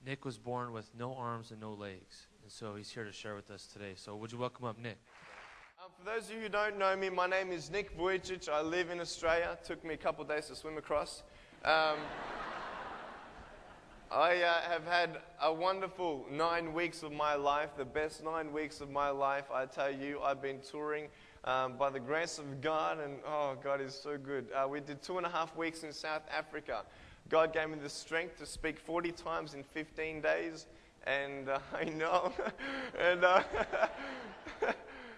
Nick was born with no arms and no legs, and so he's here to share with us today. So would you welcome up Nick? For those of you who don't know me, my name is Nick Vujicic. I live in Australia. It took me a couple of days to swim across. I have had a wonderful 9 weeks of my life, the best 9 weeks of my life. I tell you, I've been touring by the grace of God, and oh, God is so good. We did 2.5 weeks in South Africa. God gave me the strength to speak 40 times in 15 days, and I know, and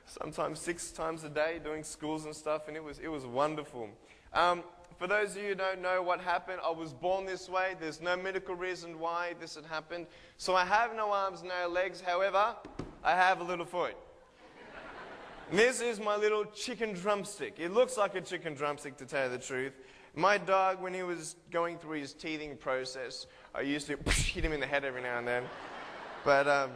sometimes 6 times a day doing schools and stuff, and it was wonderful. For those of you who don't know what happened, I was born this way. There's no medical reason why this had happened. So I have no arms, no legs. However, I have a little foot. This is my little chicken drumstick. It looks like a chicken drumstick, to tell you the truth. My dog, when he was going through his teething process, I used to hit him in the head every now and then. But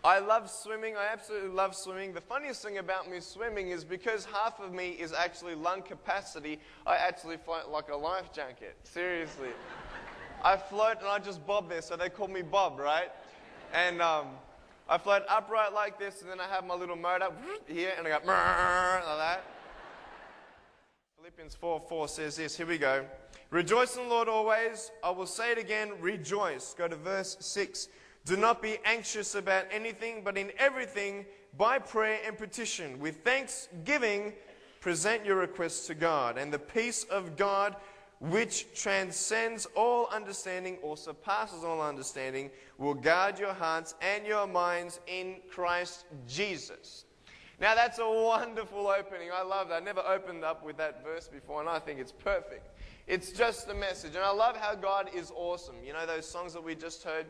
I love swimming. I absolutely love swimming. The funniest thing about me swimming is because half of me is actually lung capacity, I actually float like a life jacket. Seriously. I float and I just bob there, so they call me Bob, right? And I float upright like this, and then I have my little motor here, and I go like that. Philippians 4:4 says this. Here we go. Rejoice in the Lord always. I will say it again, rejoice. Go to verse 6. Do not be anxious about anything, but in everything, by prayer and petition, with thanksgiving, present your requests to God. And the peace of God, which transcends all understanding or surpasses all understanding, will guard your hearts and your minds in Christ Jesus. Now that's a wonderful opening. I love that. I never opened up with that verse before, and I think it's perfect. It's just the message. And I love how God is awesome. You know those songs that we just heard?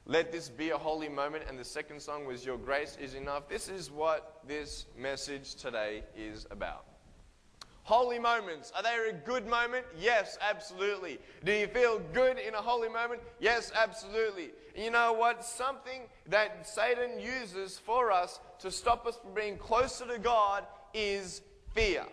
Let this be a holy moment. And the second song was Your Grace is Enough. This is what this message today is about. Holy moments. Are they a good moment? Yes, absolutely. Do you feel good in a holy moment? Yes, absolutely. You know what? Something that Satan uses for us to stop us from being closer to God is fear.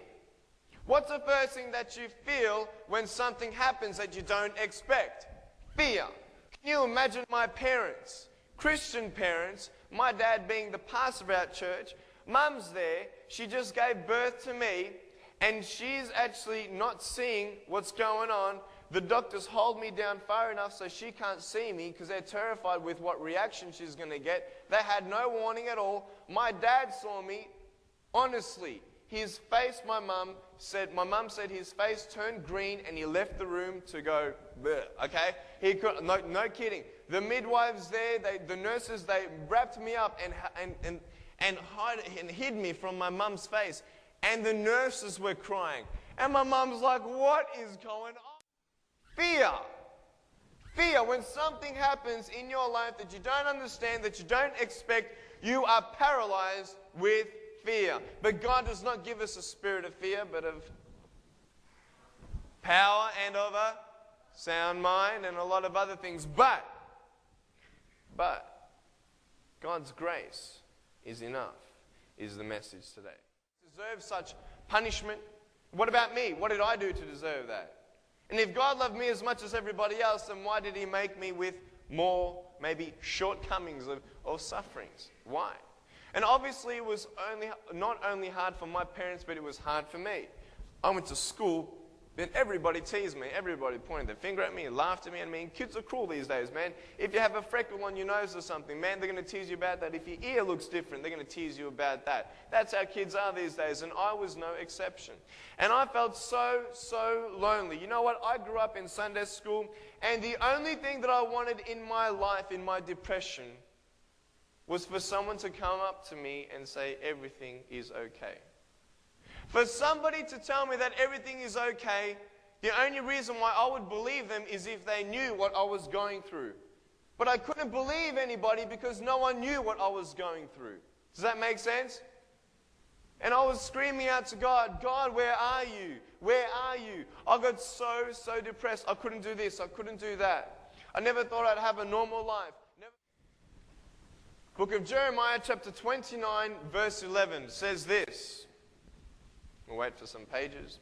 What's the first thing that you feel when something happens that you don't expect? Fear. Can you imagine my parents, Christian parents, my dad being the pastor of our church, Mum's there, she just gave birth to me, and she's actually not seeing what's going on. The doctors hold me down far enough so she can't see me because they're terrified with what reaction she's going to get. They had no warning at all. My dad saw me. Honestly, his face, my mum said his face turned green and he left the room to go, bleh, okay? He could, no kidding. The midwives there, the nurses, they wrapped me up and hid me from my mum's face. And the nurses were crying. And my mum's like, what is going on? Fear. Fear. When something happens in your life that you don't understand, that you don't expect, you are paralyzed with fear. But God does not give us a spirit of fear, but of power and of a sound mind and a lot of other things. But God's grace is enough, is the message today. Deserve such punishment? What about me? What did I do to deserve that? And if God loved me as much as everybody else, then why did He make me with more, maybe, shortcomings of sufferings? Why? And obviously it was not only hard for my parents, but it was hard for me. I went to school, then everybody teased me. Everybody pointed their finger at me and laughed at me. I mean, kids are cruel these days, man. If you have a freckle on your nose or something, man, they're going to tease you about that. If your ear looks different, they're going to tease you about that. That's how kids are these days, and I was no exception. And I felt so lonely. You know what? I grew up in Sunday school, and the only thing that I wanted in my life, in my depression, was for someone to come up to me and say, everything is okay. For somebody to tell me that everything is okay, the only reason why I would believe them is if they knew what I was going through. But I couldn't believe anybody because no one knew what I was going through. Does that make sense? And I was screaming out to God, God, where are you? Where are you? I got so depressed. I couldn't do this. I couldn't do that. I never thought I'd have a normal life. Book of Jeremiah chapter 29 verse 11 says this. We'll wait for some pages.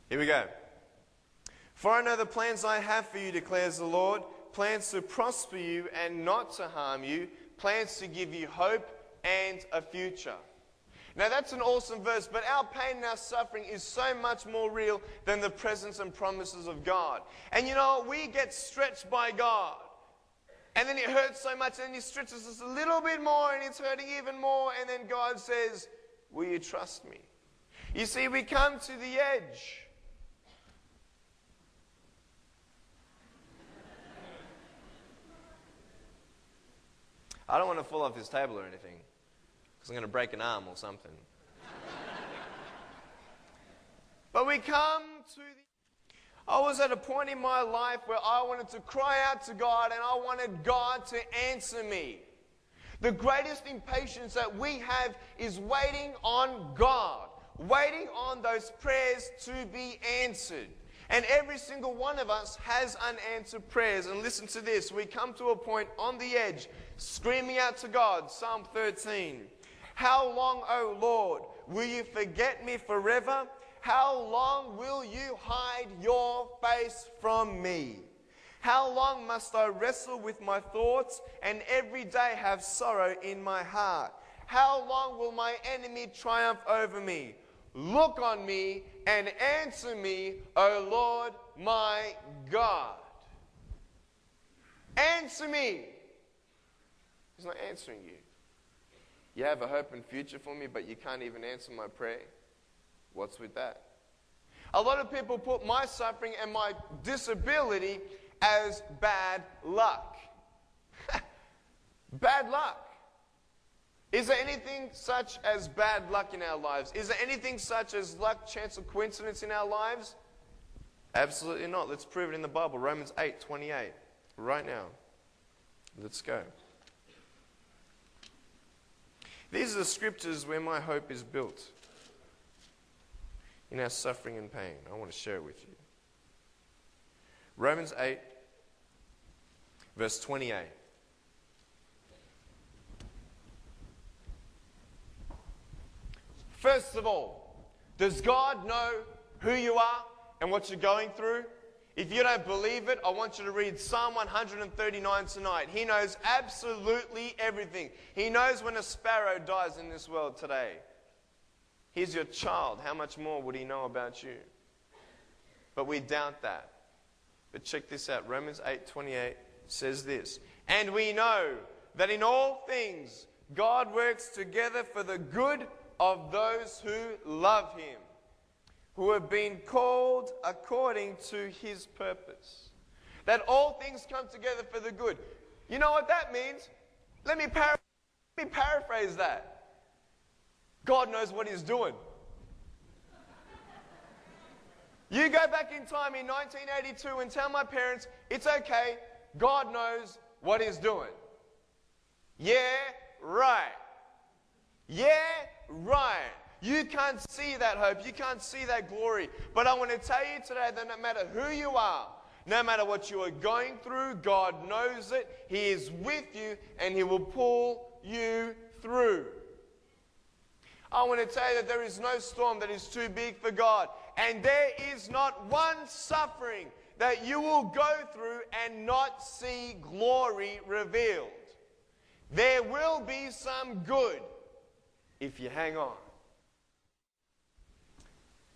Here we go. For I know the plans I have for you, declares the Lord, plans to prosper you and not to harm you, plans to give you hope and a future. Now that's an awesome verse, but our pain and our suffering is so much more real than the presence and promises of God. And you know, we get stretched by God. And then it hurts so much, and then He stretches us a little bit more, and it's hurting even more, and then God says, will you trust me? You see, we come to the edge. I don't want to fall off this table or anything, because I'm going to break an arm or something. But we come to the... I was at a point in my life where I wanted to cry out to God, and I wanted God to answer me. The greatest impatience that we have is waiting on God, waiting on those prayers to be answered. And every single one of us has unanswered prayers. And listen to this. We come to a point on the edge, screaming out to God. Psalm 13. How long, O Lord, will you forget me forever? How long will you hide your face from me? How long must I wrestle with my thoughts and every day have sorrow in my heart? How long will my enemy triumph over me? Look on me and answer me, O Lord my God. Answer me. He's not answering you. You have a hope and future for me, but you can't even answer my prayer. What's with that? A lot of people put my suffering and my disability as bad luck. Bad luck. Is there anything such as bad luck in our lives? Is there anything such as luck, chance, or coincidence in our lives? Absolutely not. Let's prove it in the Bible. Romans 8:28. Right now. Let's go. These are the scriptures where my hope is built. In our suffering and pain. I want to share it with you. Romans 8, verse 28. First of all, does God know who you are and what you're going through? If you don't believe it, I want you to read Psalm 139 tonight. He knows absolutely everything. He knows when a sparrow dies in this world today. He's your child. How much more would He know about you? But we doubt that. But check this out. Romans 8:28 says this. And we know that in all things God works together for the good of those who love Him, who have been called according to His purpose. That all things come together for the good. You know what that means? Let me paraphrase that. God knows what He's doing. You go back in time in 1982 and tell my parents, it's okay, God knows what He's doing. Yeah, right. Yeah, right. You can't see that hope. You can't see that glory. But I want to tell you today that no matter who you are, no matter what you are going through, God knows it. He is with you and He will pull you through. I want to tell you that there is no storm that is too big for God. And there is not one suffering that you will go through and not see glory revealed. There will be some good if you hang on.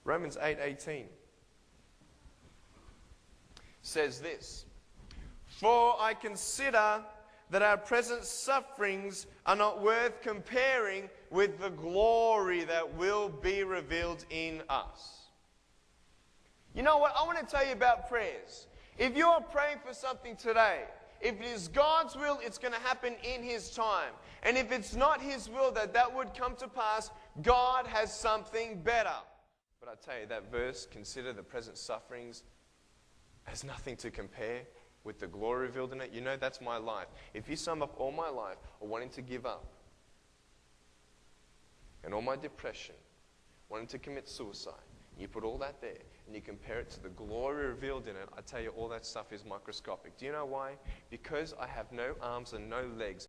Romans 8:18 says this. For I consider that our present sufferings are not worth comparing with the glory that will be revealed in us. You know what? I want to tell you about prayers. If you are praying for something today, if it is God's will, it's going to happen in His time. And if it's not His will that would come to pass, God has something better. But I tell you, that verse, consider the present sufferings as nothing to compare with the glory revealed in it. You know, that's my life. If you sum up all my life of wanting to give up, and all my depression, wanting to commit suicide, you put all that there, and you compare it to the glory revealed in it, I tell you, all that stuff is microscopic. Do you know why? Because I have no arms and no legs.